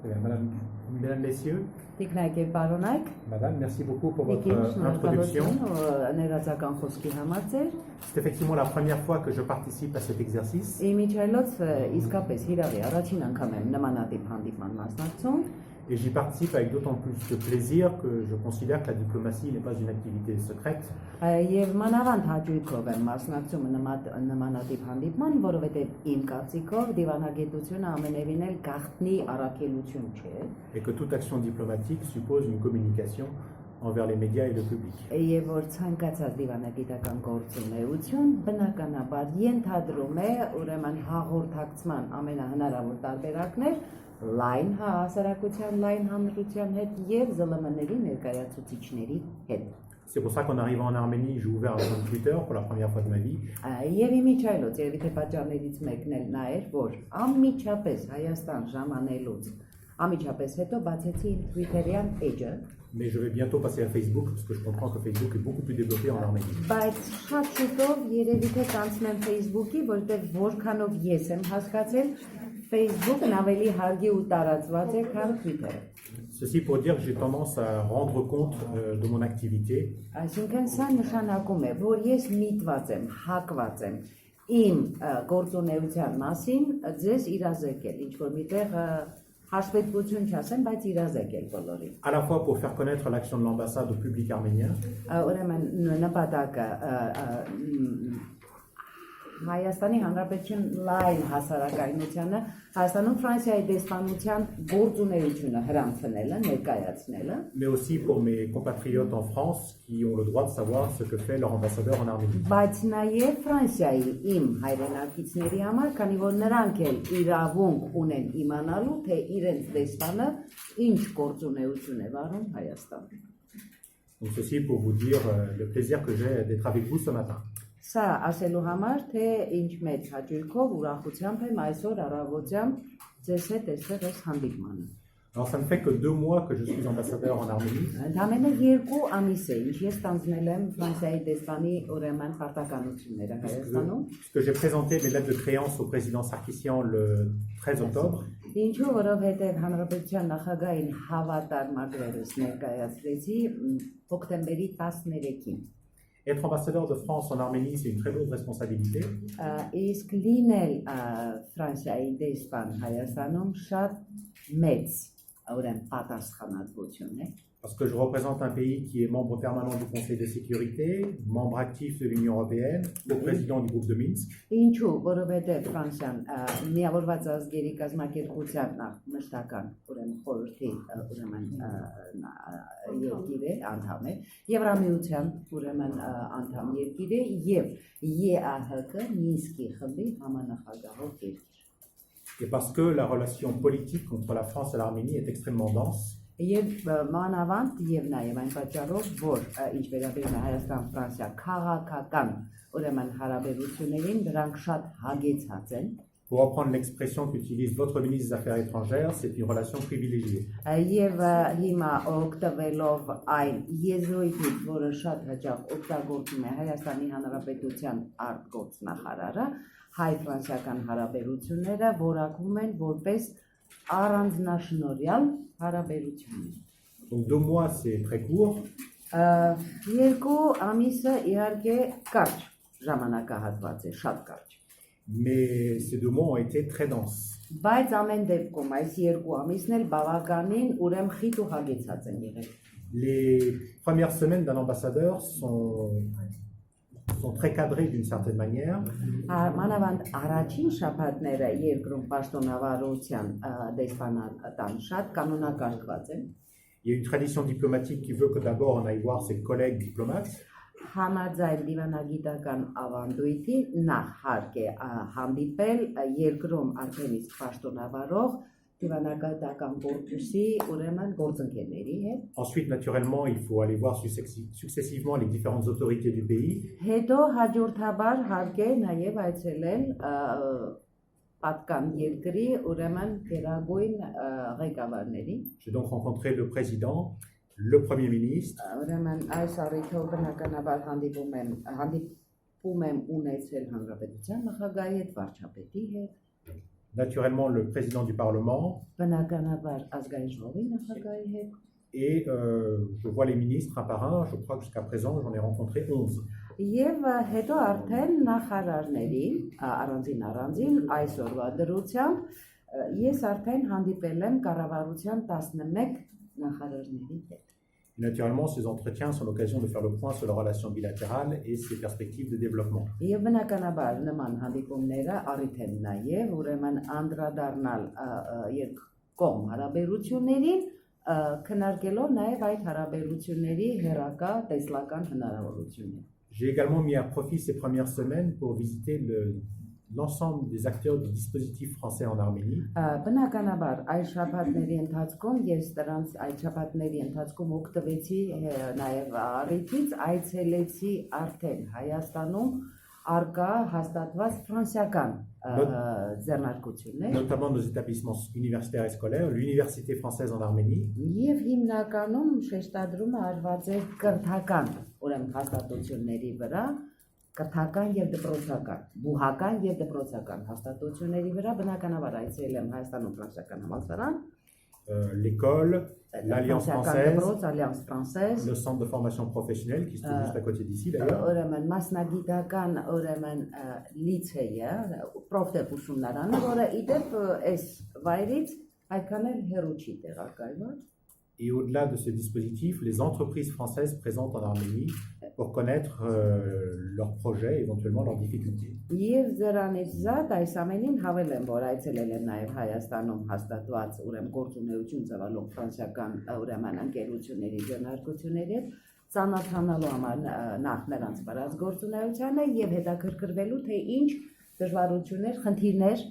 Mesdames, Messieurs, Տիկնայք եւ պարոնայք, Madame, merci beaucoup pour votre Տիկին introduction. շնորհակալություն ներածական խոսքի համար ձեր։ C'est effectivement la première fois que je participe à cet exercice. Իմիջայլոց իսկապես հիրավի առաջին անգամ եմ նմանատիպ հանդիպման մասնակցում Et j'y participe avec d'autant plus de plaisir que je considère que la diplomatie n'est pas une activité secrète. եւ մանավանդ հաճույքով եմ մասնակցում նմանատիպ հանդիպման, որովհետեւ իմ կարծիքով դիվանագիտությունը ամենևին էլ գաղտնի առաքելություն չէ։ Et que toute action diplomatique suppose une communication envers les médias et le public. Եվ որ ցանկացած դիվանագիտական գործունեություն բնականաբար ենթադրում է ուրեմն հաղորդակցման ամենահնարավոր տարբերակներ լայն հասարակության, լայն հանրության հետ եւ ԶԼՄ-ների ներկայացուցիչների հետ։ C'est pour ça qu'en arrivant en Arménie, j'ai ouvert un compte Twitter pour la première fois de ma vie. Եվ իմիջայլոց երևի թե պատճառներից մեկն էլ նա էր, որ անմիջապես Հայաստան ժամանելուց անմիջապես հետո բացեցի իմ Twitter-յան էջը, Mais je vais bientôt passer à Facebook parce que je comprends que Facebook est beaucoup plus développé en Arménie. բայց շատ շուտով երևի թե կանցնեմ Facebook-ի, որտեղ որքանով ես եմ հասկացել, Facebook-ն ավելի հարգի ու տարածված է, քան Twitter-ը։ Ceci pour dire que j'ai tendance à rendre compte de mon activité. Այսինքն սա նշանակում է, որ ես միտված եմ, հակված եմ իմ գործունեության մասին ձեզ իրազեկել, ինչ որ միտեղ հաշվետվություն չասեմ, բայց իրազեկել բոլորին։ À la fois pour faire connaître l'action de l'ambassade au public arménien, Ուրեմն նպատակը Հայաստանի Հանրապետություն լայն հասարակայնությանը Հայաստանում Ֆրանսիայի դեսպանության գործունեությունը հրանցնելը, ներկայացնելը, mais aussi pour mes compatriotes en France qui ont le droit de savoir ce que fait leur ambassadeur en Arménie. բայց նաև Ֆրանսիայի իմ հայրենակիցների համար, քանի որ նրանք էլ իրավունք ունեն իմանալու, թե իրենց դեսպանը ինչ գործունեություն է վարում Հայաստանում։ Donc ceci pour vous dire le plaisir que j'ai d'être avec vous ce matin. Սա ասելու համար, թե ինչ մեծ հաճույքով, ուրախությամբ եմ այսօր առավոտյան ձեզ հետ այստեղ այս հանդիպմանը։ Alors ça ne fait que 2 mois que je suis ambassadeur en Arménie. Ընդամենը 2 ամիս է, ինչ ես ստանձնել եմ Ֆրանսիայի դեսպանի ուրեմն պարտականությունները Հայաստանում։ Puisque j'ai présenté mes lettres de créance au président Sarkissian le 13 octobre. Ինչու, որովհետև Հանրապետության նախագահին հավատարմագրերս ներկայացրեցի հոկտեմբերի 13-ին։ Être ambassadeur de France en Arménie, c'est une très lourde responsabilité. Իսկ լինել Ֆրանսիայի դեսպան Հայաստանում շատ մեծ ուրեմն պատասխանատվություն է։ Parce que je représente un pays qui est membre permanent du Conseil de sécurité, membre actif de l'Union européenne, co-président du groupe de Minsk. Ինչու, որովհետև Ֆրանսիան միավորված ազգերի կազմակերպության մշտական ուրեմն խորհրդի ուրեմն երկիր է, անդամ է, Եվրամիության ուրեմն անդամ երկիր է եւ ԵԱՀԿ Մինսկի խմբի համանախագահող երկիր։ Et parce que la relation politique entre la France et l'Arménie est extrêmement dense. Եվ մանավանդ եւ նաեւ այն պատճառով, որ ինչ վերաբերում է Հայաստան-Ֆրանսիա քաղաքական ուրեմն հարաբերություններին, դրանք շատ հագեցած են։ Pour reprendre l'expression qu'utilise votre ministre des Affaires étrangères, c'est une relation privilégiée. Եվ հիմա օգտվելով այն եզրույթից, որը շատ հաճախ օգտագործում է Հայաստանի Հանրապետության արտգործնախարարը, հայ-ֆրանսիական հարաբերությունները որակվում են որպես առանձնաշնորհյալ հարաբերություններ։ Donc 2 mois, c'est très court. 2 ամիսը իհարկե կարճ ժամանակահատված է, շատ կարճ։ Mais ces 2 mois ont été très denses. Բայց ամեն դեպքում այս 2 ամիսն էլ բավականին ուրեմն խիտ ու հագեցած են եղել։ Les premières semaines d'un ambassadeur sont très cadrées d'une certaine manière. Մանավանդ առաջին շաբաթները երկրում պաշտոնավարության դեսպանատան շատ կանոնակարգված են։ Il y a une tradition diplomatique qui veut que d'abord on aille voir ses collègues diplomates. Համաձայն դիվանագիտական ավանդույթի նախ հարկ է հանդիպել երկրում արդեն իսկ պաշտոնավարող դիվանագիտական կորպուսի ուրեմն գործընկերների հետ։ Ensuite, naturellement, il faut aller voir successivement les différentes autorités du pays. Հետո հաջորդաբար հարկ է նաև այցելել պատկան երկրի ուրեմն գերագույն ղեկավարների։ J'ai donc rencontré le président, le premier ministre. Ուրեմն այս առիթով բնականաբար հանդիպում եմ ունեցել հանրապետության նախագահի հետ, վարչապետի հետ։ naturellement le président du Parlement, բնականաբար ազգային ժողովի նախագահի հետ et je vois les ministres un par un. Je crois que jusqu'à présent, j'en ai rencontré 11. եւ հետո արդեն նախարարների առանձին այսօրվա դրությամբ ես արդեն հանդիպել եմ կառավարության 11 նախարարների հետ Naturellement, ces entretiens sont l'occasion de faire le point sur les relations bilatérales et ses perspectives de développement. Եվ բնականաբար նման հանդիպումները առիթ են նաև ուրեմն անդրադառնալ երկկողմ հարաբերություններին քննարկելով նաև այդ հարաբերությունների հերակա տեսլական հնարավորությունները J'ai également mis à profit ces premières semaines pour visiter l'ensemble des acteurs du dispositif français en Arménie. Բնականաբար այս շաբաթների ընթացքում ես դրանց այդ շաբաթների ընթացքում օգտվեցի նաև առիթից այցելեցի արդեն Հայաստանում արկա հաստատված ֆրանսիական ձեռնարկություններ Notamment nos établissements universitaires et scolaires, l'Université française en Arménie, եւ հիմնականում շեշտադրումը արված է կրթական ուրեմն հաստատությունների վրա կրթական եւ դպրոցական բուհական եւ դպրոցական հաստատությունների վրա բնականաբար այցելել եմ Հայաստանում ֆրանսիական համալսարան l'école, l'Alliance française, Alliance française, le centre de formation professionnelle qui se trouve juste à côté d'ici d'ailleurs. ուրեմն մասնագիտական ուրեմն լիցեյը պրոֆտեփ ուսումնարանը որը իդեպ այս վայրից այդքան էլ հեռու չի տեղակայված Et au-delà de ce dispositif, les entreprises françaises présentes en Arménie pour connaître leurs projets, éventuellement leurs difficultés. Եվ դրանից զատ այս ամենին հավել եմ, որ այցելել եմ նաև Հայաստանում հաստատված ուրեմն գործունեություն ծավալող ֆրանսիական ուրեմն ընկերությունների ձեռնարկությունների հետ ծանոթանալու համար նախ նրանց վարած գործունեությանը եւ հետաքրքրվելու թե ինչ դժվարություններ, խնդիրներ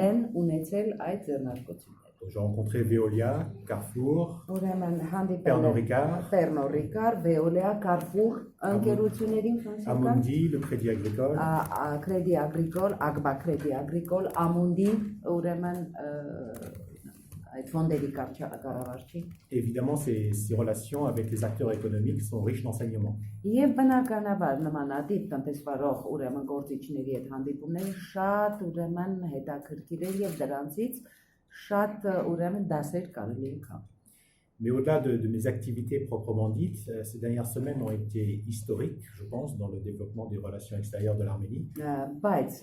են ունեցել այդ ձեռնարկությունները J'ai rencontré Veolia, Carrefour, Pernod Ricard, Veolia, Carrefour, ընկերություններին ֆրանսիական Amundi, le Crédit Agricole, Crédit Agricole, Agba Crédit Agricole, Amundi, ուրեմն այդ ֆոնդերի կառավարչի Évidemment, ces relations avec les acteurs économiques sont riches d'enseignements. Եվ բնականաբար նմանատիպ տնտեսվարող ուրեմն գործիչների հետ հանդիպումները շատ ուրեմն հետաքրքիր են եւ դրանցից շատ ուրեմն դասեր կարելի է քաղ Mais au-delà de mes activités proprement dites, ces dernières semaines ont été historiques, je pense, dans le développement des relations extérieures de l'Arménie. Բայց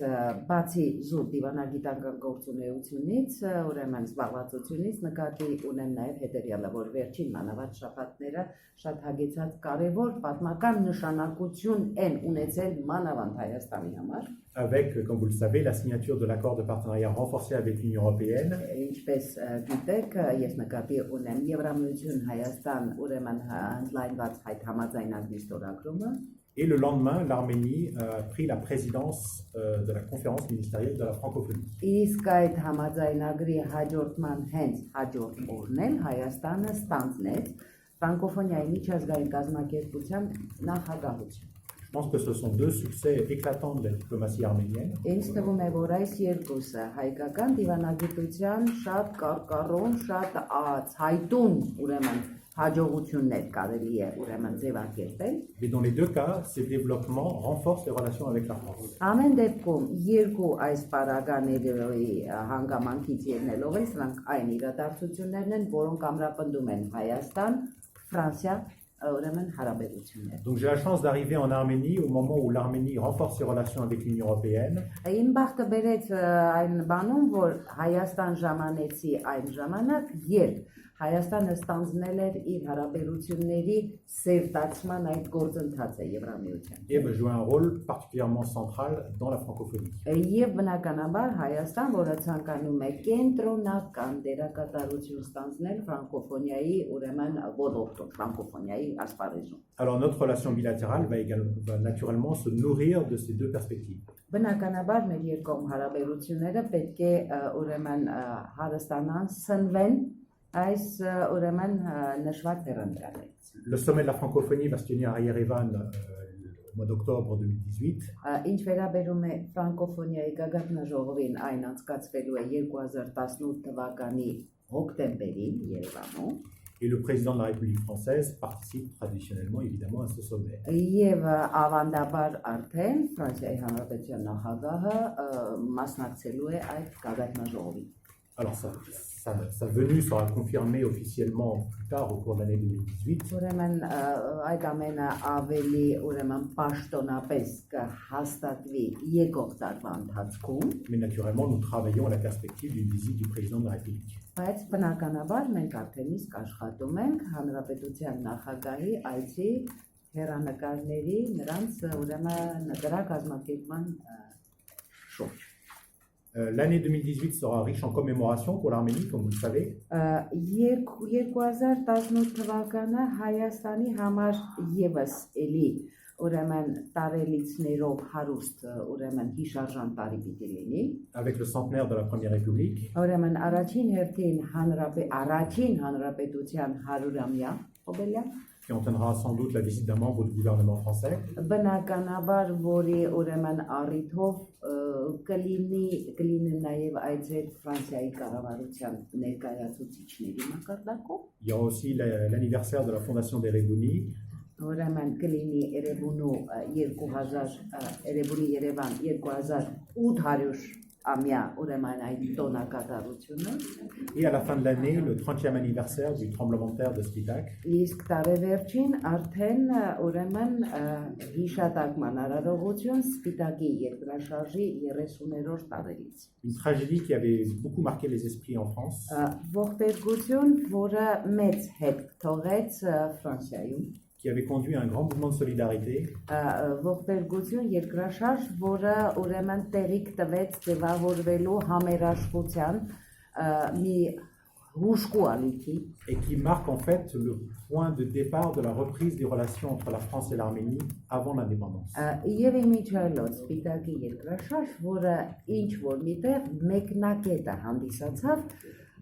բացի զուտ դիվանագիտական գործունեությունից, ուրեմն զբաղվածությունից նկատի ունեն նաև հետևյալը, որ վերջին մանավանդ շաբաթները շատ հագեցած կարևոր պատմական նշանակություն են ունեցել մանավանդ Հայաստանի համար. Avec, comme vous le savez, la signature de l'accord de partenariat renforcé avec l'Union européenne. Ինչպես գիտեք, ես նկատի ունեմ Եվրամիություն Հայաստան ուրեմն ընդլայնված այդ համաձայնագրի ստորագրումը. Et le lendemain, l'Arménie a pris la présidence de la conférence ministérielle de la francophonie. Իսկ այդ համաձայնագրի հաջորդման հենց հաջորդ օրն էլ Հայաստանը ստանձնեց ֆրանկոֆոնիայի միջազգային կազմակերպության նախագահություն. Je pense que ce sont deux succès éclatants de la diplomatie arménienne. Ինձ թվում է, որ այս երկուսը հայկական դիվանագիտության շատ կարկառուն, շատ ցայտուն ուրեմն հաջողություններ կարելի է ուրեմն ձևակերպել. Mais dans les deux cas, ces développements renforcent les relations avec la France. Ամեն դեպքում երկու այս պարագաների հանգամանքից ելնելով են սրանք այն իրադարձություններն են, որոնք ամրապնդում են Հայաստան, Ֆրանսիա Donc j'ai la chance d'arriver en Arménie au moment où l'Arménie renforce ses relations avec l'Union européenne. Իմ բախտը բերեց այն բանում, որ Հայաստան ժամանեցի այն ժամանակ, երբ Հայաստանը ստանձնել էր իր հարաբերությունների սերտացման այդ գործընթացը Եվրամիության։ Et joue un rôle particulièrement central dans la francophonie. Եվ բնականաբար Հայաստան, որը ցանկանում է կենտրոնական դերակատարություն ստանձնել ֆրանկոֆոնիայի ուրեմն ոլորտում, ֆրանկոֆոնիայի ասպարեզում։ Alors notre relation bilatérale va naturellement se nourrir de ces deux perspectives. Բնականաբար մեր երկկողմ հարաբերությունները պետք է ուրեմն հարստանան, սնվեն այս ուրեմն նշված հեռանկարներից։ Le sommet de la francophonie va se tenir à Yerevan au mois d'octobre 2018. Ինչ վերաբերում է ֆրանկոֆոնիայի գագաթնաժողովին, այն անցկացվելու է 2018 թվականի հոկտեմբերին Երևանում. Et le président de la République française participe traditionnellement, évidemment, à ce sommet. Եվ ավանդաբար արդեն Ֆրանսիայի Հանրապետության նախագահը մասնակցելու է այդ գագաթնաժողովին։ Alors, sa venue sera confirmée officiellement plus tard au cours de l'année 2018. Ուրեմն այդ ամենը ավելի ուրեմն պաշտոնապես կհաստատվի եկող տարվա ընթացքում, Mais naturellement, nous travaillons à la perspective d'une visite du président de la République. բայց բնականաբար մենք արդեն իսկ աշխատում ենք Հանրապետության նախագահի այցի հեռանկարների նրանց ուրեմն դրա կազմակերպման շուրջ։ L'année 2018 sera riche en commémorations pour l'Arménie, comme vous le savez. 2018 թվականը Հայաստանի համար եւս էլի ուրեմն տարելիցներով հարուստ ուրեմն հիշարժան տարի պիտի լինի։ Avec le centenaire de la Première République. Ուրեմն առաջին հերթին առաջին հանրապետության 100-ամյա ողելյա Qui entraînera sans doute la visite d'un membre du gouvernement français. բնականաբար որի ուրեմն առիթով կլինի նաև այցեր Ֆրանսիայի կառավարության ներկայացուցիչների մակարդակով։ Il y aura aussi l'anniversaire de la fondation d'Eregouni. Ուրեմն կլինի Երևանու 2000 Երևանի Երևան 2800 ամյա ուրեմն այդ տոնակատարությունը։ Et à la fin de l'année, le 30e anniversaire du tremblement de terre de Spitak. Իսկ տարեվերջին արդեն ուրեմն հիշատակման արարողություն Սպիտակի երկրաշարժի 30-րդ տարելից։ Une tragédie qui avait beaucoup marqué les esprits en France. Ողբերգություն, որը մեծ հետ թողեց Ֆրանսիայում։ Qui avait conduit à un grand mouvement de solidarité. Ողբերգություն երկրաշարժ, որը ուրեմն տեղիք տվեց ձևավորվելու համերաշխության մի հուշկու ալիքի Et qui marque en fait le point de départ de la reprise des relations entre la France et l'Arménie avant l'indépendance. Եվ իմիջիայլոց Սպիտակի երկրաշարժ, որը ինչ որ միտեղ մեկնակետը հանդիսացավ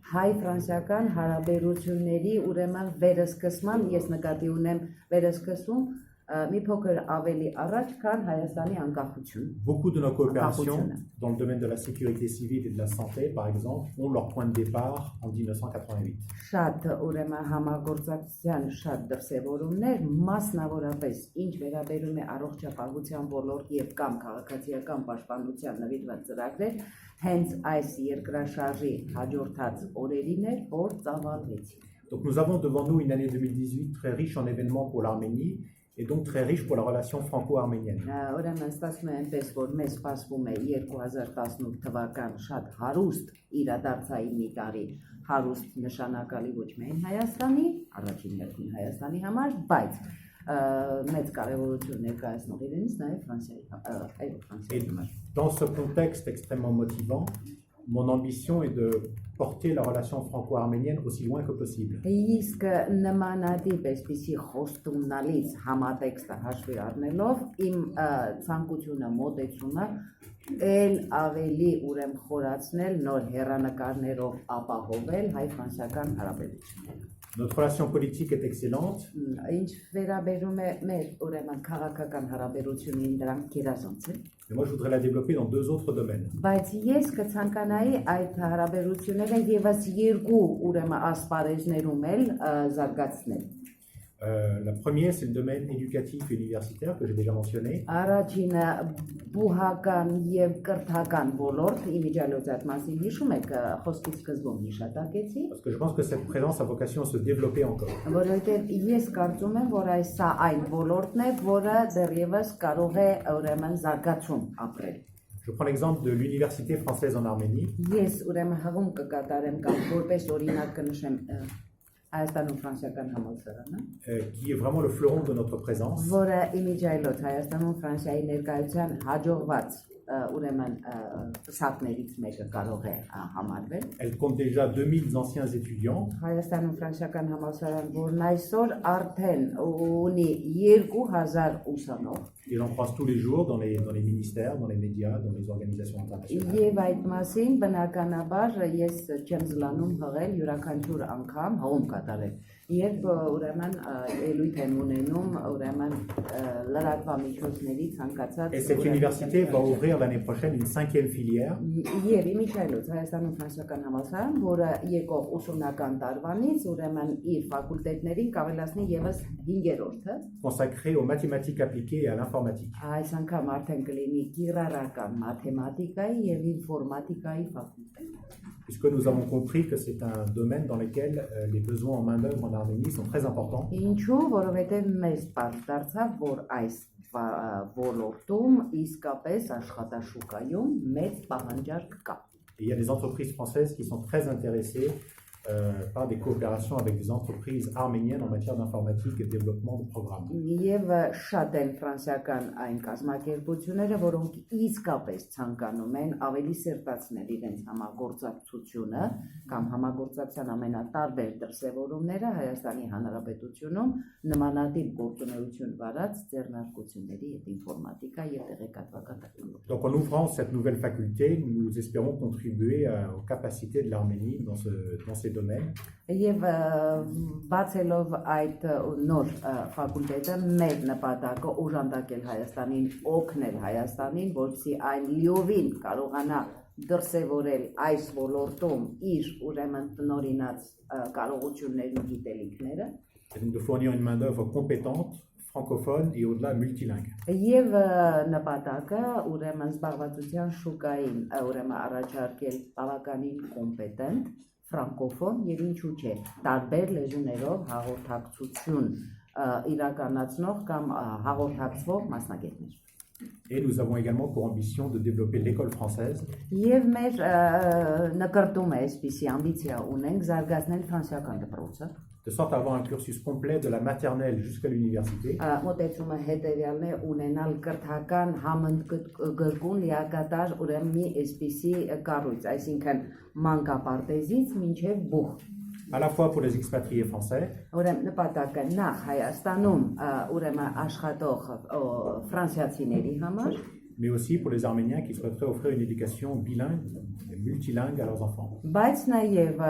հայ-ֆրանսիական հարաբերությունների ուրեմն վերսկսման, ես նկատի ունեմ վերսկսում մի փոքր ավելի առաջ, քան Հայաստանի անկախություն։ Beaucoup de nos coopérations dans le domaine de la sécurité civile et de la santé, par exemple, ont leur point de départ en 1988. Շատ ուրեմն համագործակցության շատ դրսևորումներ, մասնավորապես ինչ վերաբերում է առողջապահության ոլորտ եւ կամ քաղաքացիական պաշտպանության նվիրված ծրագրեր, հենց այս երկրաշարժի հաջորդած օրերին էր, որ ծավալվեցին։ Donc nous avons devant nous une année 2018 très riche en événements pour l'Arménie et donc très riche pour la relation franco-arménienne. Ուրեմն ստացվում է այնպես, որ մեզ սպասվում է 2018 թվական շատ հարուստ իրադարձային մի տարի, հարուստ նշանակալի ոչ միայն Հայաստանի, առաջին հերթին Հայաստանի համար, բայց մեծ կարևորություն ներկայացնող իրենից նաև Ֆրանսիայի համար։ Dans ce contexte extrêmement motivant, mon ambition est de porter la relation franco-arménienne aussi loin que possible. Իսկ նմանատիպ այսպիսի խոստումնալից համատեքստը հաշվի առնելով իմ ցանկությունը մոտեցումը էլ ավելի ուրեմն խորացնել նոր հեռանկարներով ապահովել հայ-ֆրանսիական հարաբերությունները։ Notre relation politique est excellente. Ինչ վերաբերում է մեր ուրեմն քաղաքական հարաբերություններին, դրանք գերազանց են։ Mais moi, je voudrais la développer dans deux autres domaines. Բայց ես կցանկանայի այդ հարաբերությունները եւս երկու ուրեմն ասպարեզներում էլ զարգացնել։ La première, c'est le domaine éducatif et universitaire que j'ai déjà mentionné. Առաջինը բուհական եւ կրթական ոլորտ, իմիջիալոց այդ մասին հիշում եք, խոսքի սկզբում հիշատակեցի։ Parce que je pense que cette présence a vocation à se développer encore. Որովհետեւ ես կարծում եմ, որ այս սա այն ոլորտն է, որը դեռևս կարող է ուրեմն զարգացում ապրել։ Je prends l'exemple de l'Université française en Arménie. Ես ուրեմն հղում կկատարեմ կամ որպես օրինակ կնշեմ Հայաստանում ֆրանսիական համալսարանը, qui est vraiment le fleuron de notre présence. Որը իմիջիայլոց Հայաստանում Ֆրանսիայի ներկայության հաջողված ուրեմն սակներից մեկը կարող է համարվել։ Elle compte déjà 2000 anciens étudiants. Հայաստանում ֆրանսիական համալսարան, որն այսօր արդեն ունի 2000 ուսանող։ Et j'en croise tous les jours dans les ministères, dans les médias, dans les organisations internationales. Եվ այդ մասին բնականաբար ես չեմ զլանում հղել յուրաքանչյուր անգամ հողում կատարել։ Երբ ուրեմն ելույթ եմ ունենում ուրեմն լրատվամիջոցների ցանկացած Et cette université va ouvrir ouvrir l'année prochaine une 5e filière Եվ իմիջայլոց Հայաստանում ֆրանսիական համալսարան, որը եկող ուսումնական տարվանից ուրեմն իր ֆակուլտետներին կավելացնի եւս 5-րդը, consacrée aux mathématiques appliquées et à l'informatique. այս անգամ արդեն կլինի կիրառական մաթեմատիկայի եւ ինֆորմատիկայի ֆակուլտետ։ Puisque nous avons compris que c'est un domaine dans lequel les besoins en main-d'œuvre en Arménie sont très importants. Ինչու, որովհետեւ մեզ պարզ դարձավ, որ այս ոլորտում իսկապես աշխատաշուկայում մեծ պահանջարկ կա։ Et il y a des entreprises françaises qui sont très intéressées par des coopérations avec des entreprises arméniennes en matière d'informatique et de développement de programmes. Եվ շատ են ֆրանսիական այն կազմակերպությունները, որոնք իսկապես ցանկանում են ավելի սերտացնել իրենց համագործակցությունը կամ համագործակցության ամենատարբեր դրսևորումները Հայաստանի Հանրապետությունում նմանատիպ գործունեություն վարած ձեռնարկությունների հետ ինֆորմատիկա եւ տեղեկատվական տեխնոլոգիա։ Donc en ouvrant cette nouvelle faculté, nous espérons contribuer aux capacités de l'Arménie dans ces domaines. Եվ բացելով այդ նոր ֆակուլտետը մեր նպատակը օժանդակել Հայաստանին, օգնել Հայաստանին, որպեսզի այն լիովին կարողանա դրսևորել այս ոլորտում իր ուրեմն տնօրինած կարողություններն ու գիտելիքները Et donc de fournir une main-d'œuvre compétente, francophone et au-delà multilingue. եւ նպատակը ուրեմն զբաղվածության շուկային ուրեմն առաջարկել բավականին կոմպետենտ ֆրանկոֆոն եւ ինչու՞ չէ տարբեր լեզուներով հաղորդակցություն իրականացնող կամ հաղորդակցվող մասնագետներ։ Et nous avons également pour ambition de développer l'école française Եվ մեր նկարտում է այսպիսի ամբիցիա ունենք զարգացնել ֆրանսիական դպրոցը, de sorte à avoir un cursus complet de la maternelle jusqu'à l'université, մոտեցումը հետեւյալն է ունենալ կրթական համընդգրկուն լիակատար ուրեմն մի այսպիսի կառույց, այսինքն մանկապարտեզից մինչև բուխ։ à la fois pour les expatriés français, Ուրեմն նպատակը նախ Հայաստանում ուրեմն աշխատող ֆրանսիացիների համար, mais aussi pour les Arméniens qui souhaiteraient offrir une éducation bilingue et multilingue à leurs enfants. բայց նաև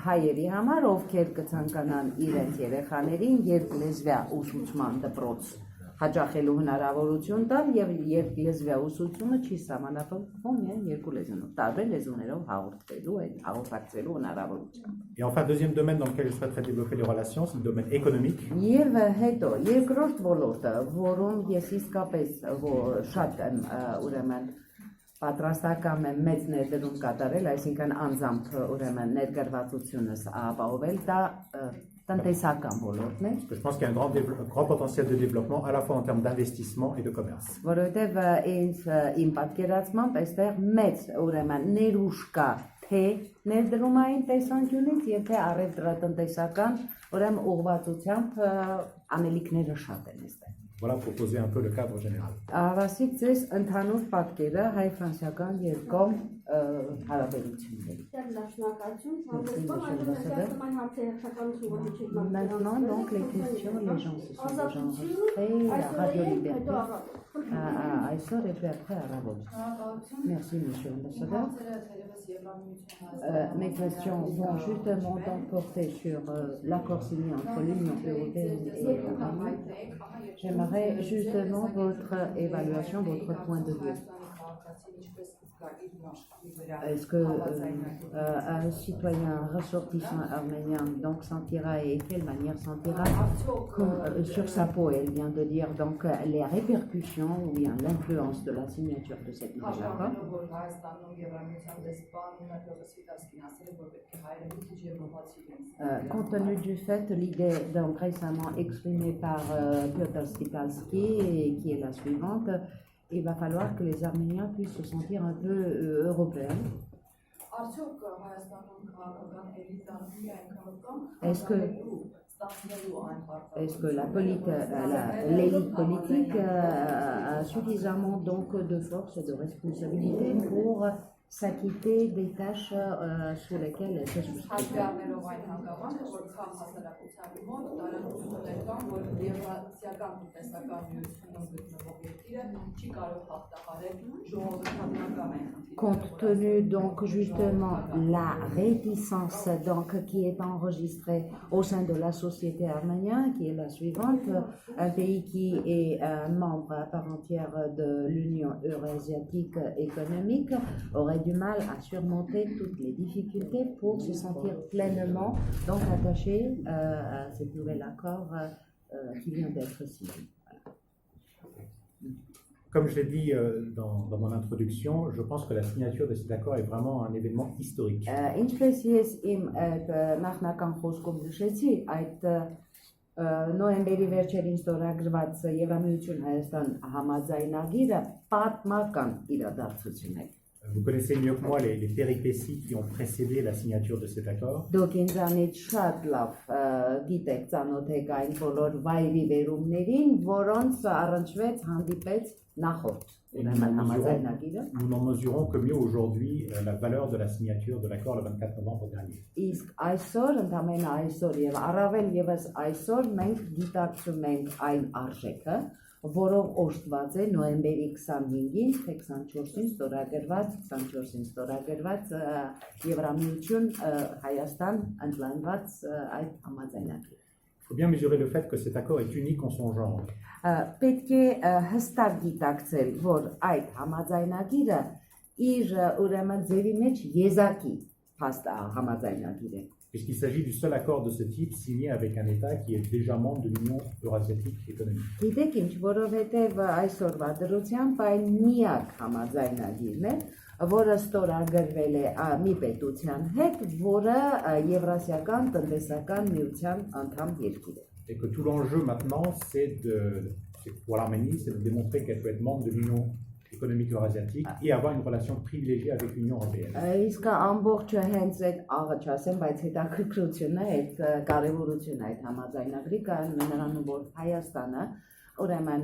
հայերի համար, ովքեր կցանկանան իրենց երեխաներին երկլեզվա ուսուցման դպրոց հաճախելու հնարավորություն տալ եւ երկլեզվա ուսուցումը չի սահմանափակվում միայն երկու լեզունով, տարբեր լեզուներով հաղորդելու այդ հաղորդակցելու հնարավորությամբ։ Et enfin, deuxième domaine dans lequel je souhaiterais développer les relations, c'est le domaine économique. Եվ հետո երկրորդ ոլորտը, որում ես իսկապես շատ եմ ուրեմն պատրաստական եմ մեծ ներդրում կատարել, այսինքն անձամբ ուրեմն ներգրավվածությունս ապահովել, դա տնտեսական ոլորտն է, Parce que je pense qu'il y a un grand potentiel de développement à la fois en termes d'investissement et de commerce. որովհետև իմ պատկերացմամբ այստեղ մեծ ուրեմն ներուժ կա թե ներդրումային տեսանկյունից եւ թե առևտրատնտեսական ուրեմն ուղղվածությամբ անելիքները շատ են այստեղ։ Voilà pour poser un peu le cadre général. Ավասիկ ձեզ ընդհանուր պատկերը հայ-ֆրանսիական երկկողմ հարաբերությունների։ Maintenant, donc, les questions, les gens se sont déjà enregistrés, la Radio Liberté à Aïssor et puis après à Rabot. Merci, monsieur l'ambassadeur. Mes questions vont justement donc porter sur l'accord signé entre l'Union européenne et l'Arménie. J'aimerais justement votre évaluation, votre point de vue. Est-ce qu'un citoyen ressortissant arménien donc sentira et de quelle manière sentira sur sa peau, elle vient de dire donc les répercussions ou bien l'influence de la signature de cette nouvel accord? Compte tenu du fait, l'idée donc récemment exprimée par Piotr Skitalski qui est la suivante, il va falloir que les Arméniens puissent se sentir un peu européens. Est-ce que l'élite politique a suffisamment donc de force et de responsabilité pour s'acquitter des tâches sur lesquelles elle s'est souscrite. Հաշվառներով այն հանգամանքը, որ ցավ հասարակության մոտ տարածություններ կան, որ եվրասիական տնտեսական միությունում գտնվող երկիրը չի կարող հաղթահարել ժողովրդական Compte tenu donc justement la réticence donc qui est enregistrée au sein de la société arménienne, qui est la suivante, un pays qui est membre à part entière de l'Union eurasiatique économique aurait du mal à surmonter toutes les difficultés pour se sentir pleinement donc attaché à ce nouvel accord qui vient d'être signé. Comme je l'ai dit dans mon introduction, je pense que la signature de cet accord est vraiment un événement historique. Ինչպես ես իմ նախնական խոսքում նշեցի, այդ նոյեմբերի վերջերին ստորագրված Եվրամիություն Հայաստան համաձայնագիրը պատմական իրադարձություն է։ Vous connaissez mieux que moi les péripéties qui ont précédé la signature de cet accord. Դուք ինձանից շատ լավ գիտեք, ծանոթ եք այն բոլոր վայրի վերումներին, որոնց առնչվեց հանդիպեց նախորդ համաձայնագիրը։ Nous n'en mesurons que mieux aujourd'hui la valeur de la signature de l'accord le 24 novembre dernier. Իսկ այսօր, ընդամենը այսօր եւ առավել եւս այսօր մենք գիտակցում ենք այն արժեքը, որով օժտված է նոյեմբերի 25-ին, թե 24-ին ստորագրված Եվրամիություն Հայաստան ընդլայնված այդ համաձայնագիրը։ Il faut bien mesurer le fait que cet accord est unique en son genre. Պետք է հստակ գիտակցել, որ այդ համաձայնագիրը իր ուրեմն ձևի մեջ եզակի փաստ համաձայնագիր է։ Puisqu'il s'agit du seul accord de ce type signé avec un État qui est déjà membre de l'Union eurasiatique économique. Գիտեք ինչ, որովհետև այսօրվա դրությամբ այն միակ համաձայնագիրն է, որը ստորագրվել է մի պետության հետ, որը Եվրասիական տնտեսական միության անդամ երկիր է։ Et que tout l'enjeu maintenant, pour l'Arménie, c'est de démontrer qu'elle peut être membre de l'Union économique eurasiatique et avoir une relation privilégiée avec l'Union européenne. Իսկ ամբողջը հենց այդ աղը չասեմ, բայց հետաքրքրությունը, այդ կարևորությունը այդ համաձայնագրի կան նրանում, որ Հայաստանը ուրեմն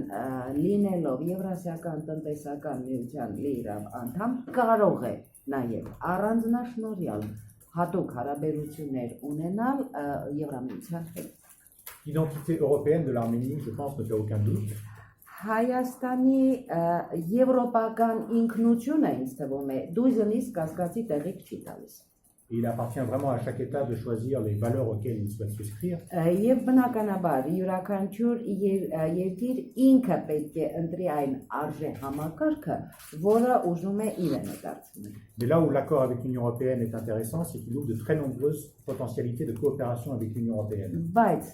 լինելով Եվրասիական տնտեսական միության լիիրավ անդամ կարող է նաև առանձնաշնորհյալ հատուկ հարաբերություններ ունենալ Եվրամիության հետ։ L'identité européenne de l'Arménie, je pense, ne fait aucun doute. Հայաստանի եվրոպական ինքնությունը ինձ թվում է դույզնից կասկածի տեղիք չի տալիս։ Et il appartient vraiment à chaque État de choisir les valeurs auxquelles il souhaite souscrire. Եվ բնականաբար յուրաքանչյուր երկիր ինքը պետք է ընտրի այն արժե համակարգը, որը ուզում է իրենը դարձնել։ Mais là où l'accord avec l'Union européenne est intéressant, c'est qu'il ouvre de très nombreuses potentialités de coopération avec l'Union européenne. Բայց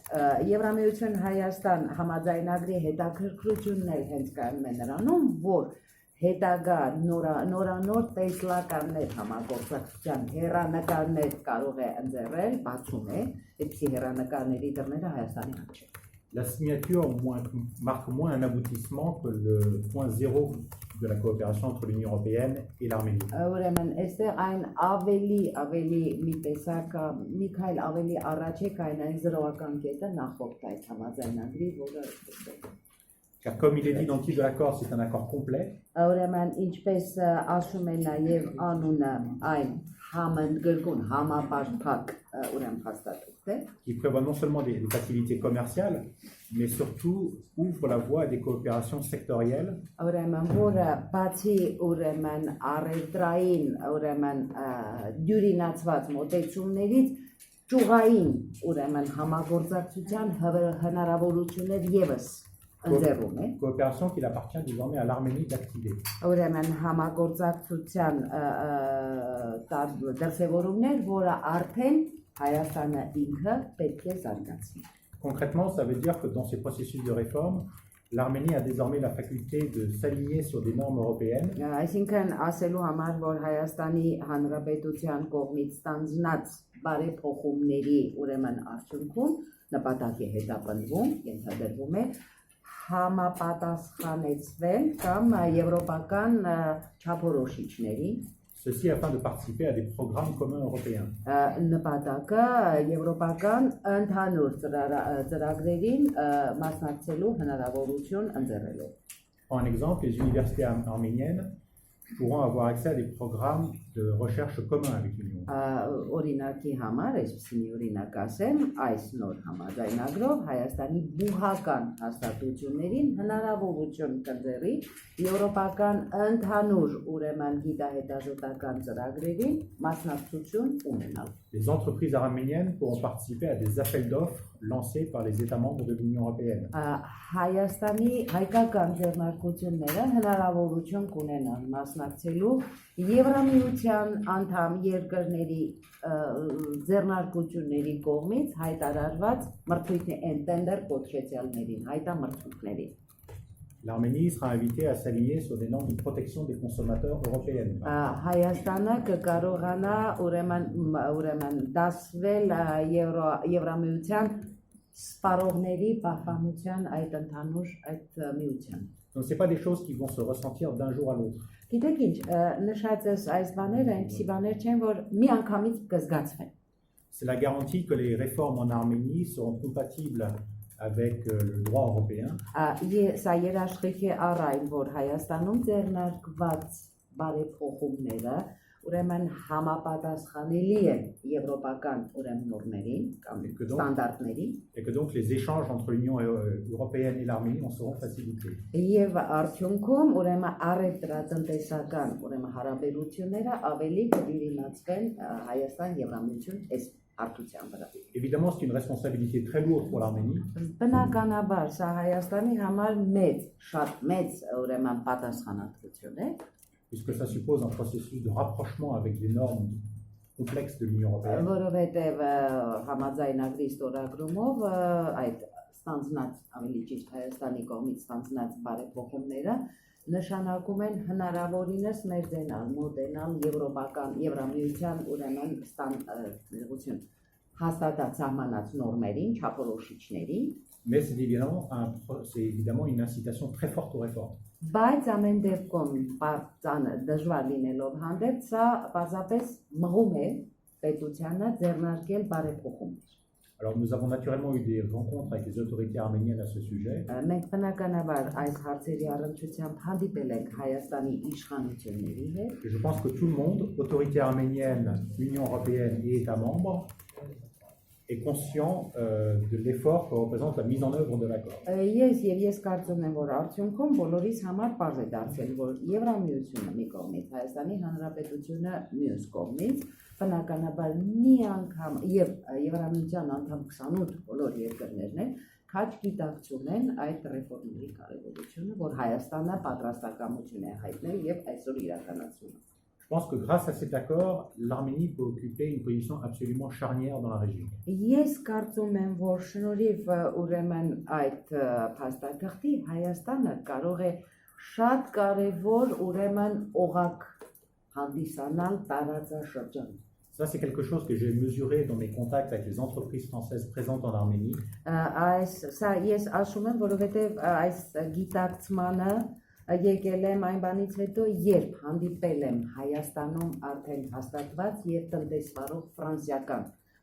Եվրամիություն Հայաստան համաձայնագրի հետաքրքրությունն էլ հենց կայանում է նրանում, որ հետագա նորանոր տեսլականներ համագործակցության հեռանկարներ կարող է ընձեռել, բացում է, այդպիսի հեռանկարների դռները Հայաստանի առջև։ La signature marque moins un aboutissement que le point zéro de la coopération entre l'Union européenne et l'Arménie. Ուրեմն այստեղ այն ավելի մի տեսակ մի քայլ ավելի առաջ է կային այն զրոական կետը նախորդ այդ համաձայնագրի, որը Car comme il est dit dans le titre de l'accord, c'est un accord complet. Ուրեմն ինչպես ասում է նաև անունը այն համընդգրկուն համապարփակ ուրեմն հաստատություն է, Qui prévoit non seulement des facilités commerciales, mais surtout ouvre la voie à des coopérations sectorielles. Ուրեմն որը բացի ուրեմն առևտրային ուրեմն դյուրինացված մոտեցումներից ճյուղային ուրեմն համագործակցության հնարավորություններ եւս ընձեռում է։ Coopération qu'il appartient désormais à l'Arménie d'activer. Ուրեմն համագործակցության դրսևորումներ, որը արդեն Հայաստանը ինքը պետք է զարգացնի։ Concrètement, ça veut dire que dans ces processus de réforme, l'Arménie a désormais la faculté de s'aligner sur des normes européennes. Այսինքն ասելու համար, որ Հայաստանի Հանրապետության կողմից ստանձնած բարեփոխումների ուրեմն արդյունքում նպատակ է հետապնդվում, ենթադրվում է համապատասխանեցվել կամ եվրոպական չափորոշիչների Ceci afin de participer à des programmes communs européens. նպատակը եվրոպական ընդհանուր ծրագրերին մասնակցելու հնարավորություն ընձեռելով։ Pour un exemple, les universités arméniennes pourront avoir accès à des programmes de recherche communs avec l'Union. Օրինակի համար, այսպեսի մի օրինակ ասեմ, այս նոր համաձայնագրով Հայաստանի բուհական հաստատություններին հնարավորություն կընձեռի եվրոպական ընդհանուր ուրեմն գիտահետազոտական ծրագրերին մասնակցություն ունենալ։ Les entreprises arméniennes pourront participer à des appels d'offres lancés par les États membres de l'Union européenne. Հայաստանի հայկական ձեռնարկությունները հնարավորություն կունենան մասնակցելու Եվրամիության անդամ երկրների ձեռնարկությունների կողմից հայտարարված մրցույթների տենդեր կոչեցյալներին, հայտամրցույթների։ L'Arménie sera invitée à s'aligner sur des normes de protection des consommateurs européennes. Հայաստանը կկարողանա ուրեմն դասվել Եվրամիության սպառողների պահպանության այդ ընդհանուր այդ միության։ Donc ce n'est pas des choses qui vont se ressentir d'un jour à l'autre. Գիտեք ինչ, նշած այս բաները այնպիսի բաներ չեն, որ մի անգամից կզգացվեն։ C'est la garantie que les réformes en Arménie seront compatibles avec le droit européen. Սա երաշխիք է առ այն, որ Հայաստանում ձեռնարկված բարեփոխումները ուրեմն համապատասխանելի են եվրոպական ուրեմն նորմերին կամ ստանդարտներին Et que donc les échanges entre l'Union européenne et l'Arménie en seront facilités. Եվ արդյունքում ուրեմն առևտրատնտեսական ուրեմն հարաբերությունները ավելի կդիրիմացվեն Հայաստան-Եվրամիություն այս հարթության վրա։ Évidemment, c'est une responsabilité très lourde pour l'Arménie. Բնականաբար սա Հայաստանի համար շատ մեծ ուրեմն պատասխանատվություն է, puisque ça suppose un processus de rapprochement avec les normes complexes de l'Union européenne. որովհետև համաձայնագրի ստորագրումով այդ ստանձնած ավելի ճիշտ Հայաստանի կողմից ստանձնած բարեփոխումները նշանակում են հնարավորինս մերձենալ, մոտենալ եվրոպական Եվրամիության ուրեմն ստանդարտություն հաստատած սահմանած նորմերին, չափորոշիչներին, Mais c'est évidemment une incitation très forte aux réformes. Բայց ամեն դեպքում բարձանը դժվար լինելով հանդեպ սա պարզապես մղում է պետությանը ձեռնարկել բարեփոխումներ։ Alors nous avons naturellement eu des rencontres avec les autorités arméniennes à ce sujet. Մենք բնականաբար այս հարցերի առնչությամբ հանդիպել ենք Հայաստանի իշխանությունների հետ։ Et je pense que tout le monde, autorités arméniennes, Union européenne et États membres, est conscient de l'effort que représente la mise en œuvre de l'accord. Ես կարծում եմ, որ արդյունքում բոլորիս համար պարզ է դարձել, որ Եվրամիությունը մի կողմից, Հայաստանի Հանրապետությունը մյուս կողմից, բնականաբար մի անգամ եւ Եվրամիության անդամ 28 բոլոր երկրներն են, քաջ գիտակցում են այդ ռեֆորմների կարևորությունը, որ Հայաստանը պատրաստակամություն է հայտնել եւ այսօր իրականացնում է։ Je pense que grâce à cet accord, l'Arménie peut occuper une position absolument charnière dans la région. Ես կարծում եմ, որ շնորհիվ ուրեմն այդ փաստաթղթի Հայաստանը կարող է շատ կարևոր ուրեմն օղակ հանդիսանալ տարածաշրջան։ Ça, c'est quelque chose que j'ai mesuré dans mes contacts avec les entreprises françaises présentes en Arménie. Սա ես ասում եմ, որովհետև այս գիտակցմանը եկել եմ այն բանից հետո, երբ հանդիպել եմ Հայաստանում արդեն հաստատված եւ տնտեսվարող ֆրանսիական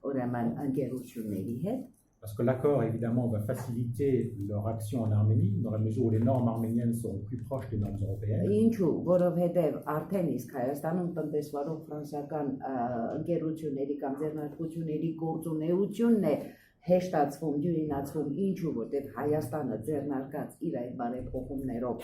ուրեմն ընկերությունների հետ, Parce que l'accord, évidemment, va faciliter leur action en Arménie, dans la mesure où les normes arméniennes seront plus proches des normes européennes. Ինչու, որովհետև արդեն իսկ Հայաստանում տնտեսվարող ֆրանսիական ընկերությունների կամ ձեռնարկությունների գործունեությունն է հեշտացվում, դյուրինացվում, ինչու, որտեղ Հայաստանը ձեռնարկած իր այդ բարեփոխումներով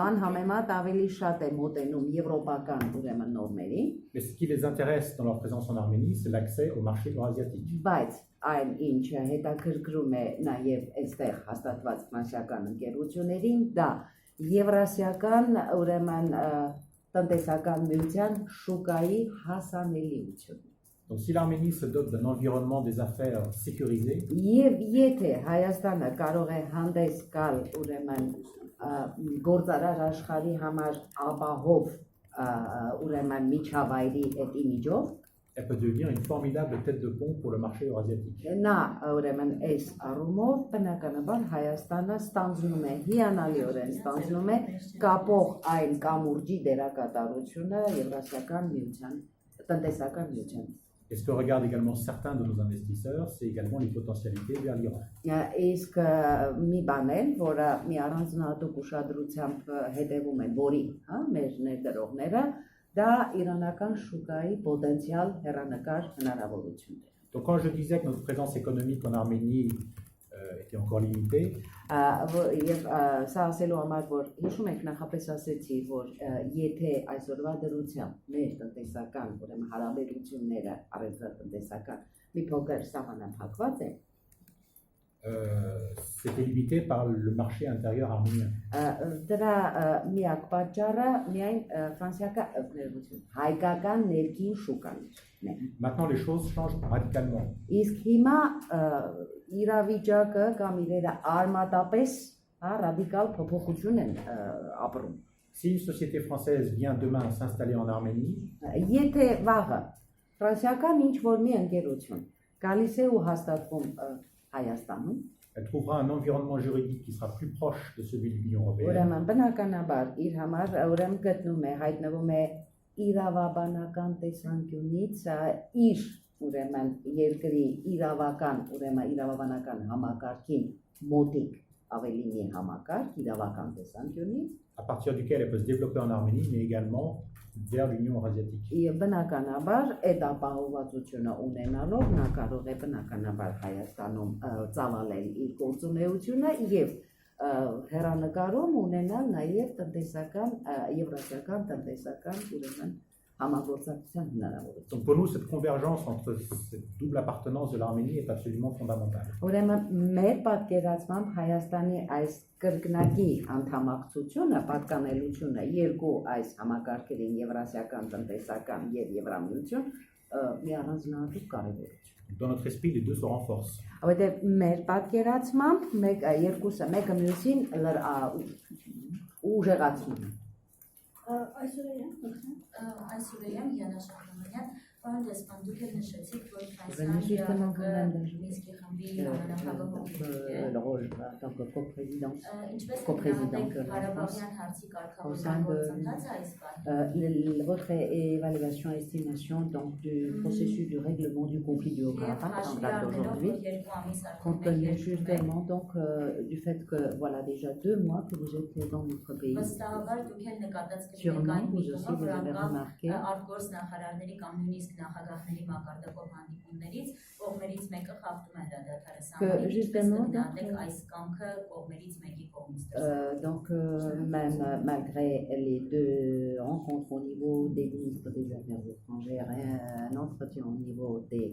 անհամեմատ ավելի շատ է մոտենում եվրոպական ուրեմն նորմերին, Mais ce qui les intéresse dans leur présence en Arménie, c'est l'accès au marché eurasiatique. բայց այն ինչը հետաքրքրում է նաև այստեղ հաստատված ֆրանսիական ընկերություններին, դա եվրասիական ուրեմն տնտեսական միության շուկայի հասանելիությունն է։ Donc si l'Arménie se dote d'un environnement des affaires sécurisé, Եվ եթե Հայաստանը կարող է հանդես գալ ուրեմն գործարար աշխարհի համար ապահով ուրեմն միջավայրի այդ իմիջով, elle peut devenir une formidable tête de pont pour le marché eurasiatique. նա ուրեմն այս առումով բնականաբար Հայաստանը ստանձնում է հիանալիորեն ստանձնում է կապող այն կամուրջի դերակատարությունը Եվրասիական միության տնտեսական միության Et ce que regardent également certains de nos investisseurs, c'est également les potentialités vers l'Iran. Իսկ մի բան էլ, որը մի առանձնահատուկ ուշադրությամբ հետևում են, որի, մեր ներդրողները, դա իրանական շուկայի պոտենցիալ հեռանկար հնարավորություններ։ Donc quand je disais que notre présence économique en Arménie était encore limitée, Եվ սա ասելու համար, որ հիշում եք նախապես ասեցի, որ եթե այսօրվա դրությամբ մեր տնտեսական, ուրեմն հարաբերությունները առևտրատնտեսական մի փոքր սահմանափակված են, c'était limité par le marché intérieur arménien. Դրա միակ պատճառը միայն հայկական ներքին շուկան է։ Maintenant, les choses changent radicalement. Իսկ հիմա իրավիճակը կամ իրերը արմատապես ռադիկալ փոփոխություն են ապրում։ Si une société française vient demain s'installer en Arménie, Եթե վաղը ֆրանսիական ինչ որ մի ընկերություն գալիս է ու հաստատվում Հայաստանում, elle trouvera un environnement juridique qui sera plus proche de celui de l'Union européenne. ուրեմն բնականաբար իր համար ուրեմն գտնում է, հայտնվում է իրավաբանական տեսանկյունից իր ուրեմն երկրի իրավական, ուրեմն իրավաբանական համակարգին մոտիկ ավելի մի համակարգ իրավական տեսանկյունից, À partir duquel elle peut se développer en Arménie, mais également vers l'Union eurasiatique. Եվ բնականաբար այդ ապահովվածությունը ունենալով նա կարող է բնականաբար Հայաստանում ծավալել իր գործունեությունը եւ հերանեկարում ունենալ նաեւ տնտեսական եվրասիական տնտեսական ուրեմն համագործակցության հնարավորություն։ Donc pour nous, cette convergence entre cette double appartenance de l'Arménie est absolument fondamentale. Ուրեմն մեր պատկերացմամբ Հայաստանի այս կրկնակի անդամակցությունը, պատկանելությունը երկու այս համակարգերին եվրասիական տնտեսական եւ Եվրամիություն մի առանձնահատուկ կարևորություն։ Dans notre esprit, les deux se renforcent. Որտեղ մեր պատկերացմամբ երկուսը մեկը մյուսին ուժեղացնում են։ Այսօրյան Յանա Շահրամանյան, պարոն դեսպան, դուք էլ նշեցիք, որ Ֆրանսիան Մինսկի խմբի ինչպես կգնահատեք Ղարաբաղյան հարցի կարգավորման գործընթացը այս պահին։ Votre évaluation, estimation donc du processus du règlement du conflit du Haut-Karabakh en date d'aujourd'hui, compte tenu justement donc du fait que voilà déjà 2 mois que vous êtes dans notre pays. Sûrement, vous aussi vous avez remarqué. Արտգործ նախարարների կամ նույնիսկ նախագահների մակարդակով հանդիպումներից կողմերից մեկը խախտում է հրադադարը սահմանին, ինչպես կգնահատեք այս կամքը կողմերից մեկի կողմից։ Donc même malgré les 2 rencontres au niveau des ministres des Affaires étrangères et un entretien au niveau des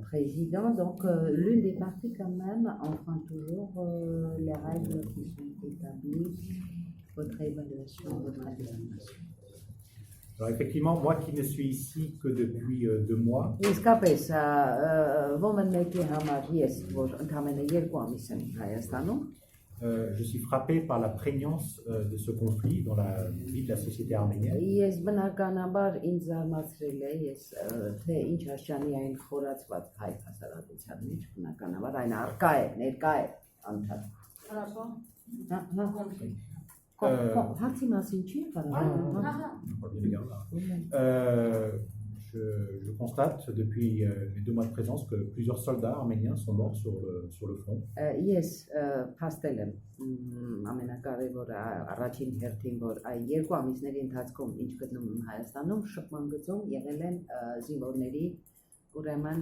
présidents, donc l'une des parties quand même enfreint toujours les règles qui sont établies. Votre évaluation, votre examination. Alors effectivement, moi qui ne suis ici que depuis 2 mois, Իսկապես, ոմն մեկի համար ես, որ ընդամենը 2 ամիս եմ Հայաստանում, je suis frappé par la prégnance de ce conflit dans la vie de la société arménienne. Ես բնականաբար ինձ զարմացրել է, ես թե ինչ հաշանի այն խորացված հայ հասարակության մեջ, բնականաբար այն արկա է, ներկա է անդադ։ Հարցի մասին չի Je constate depuis mes 2 mois de présence que plusieurs soldats arméniens sont morts sur le front. Ես փաստել եմ ամենակարևորը առաջին հերթին, որ այ 2 ամիսների ընթացքում ինչ գտնում եմ Հայաստանում, շփման գծում եղել են զինվորների ուրեմն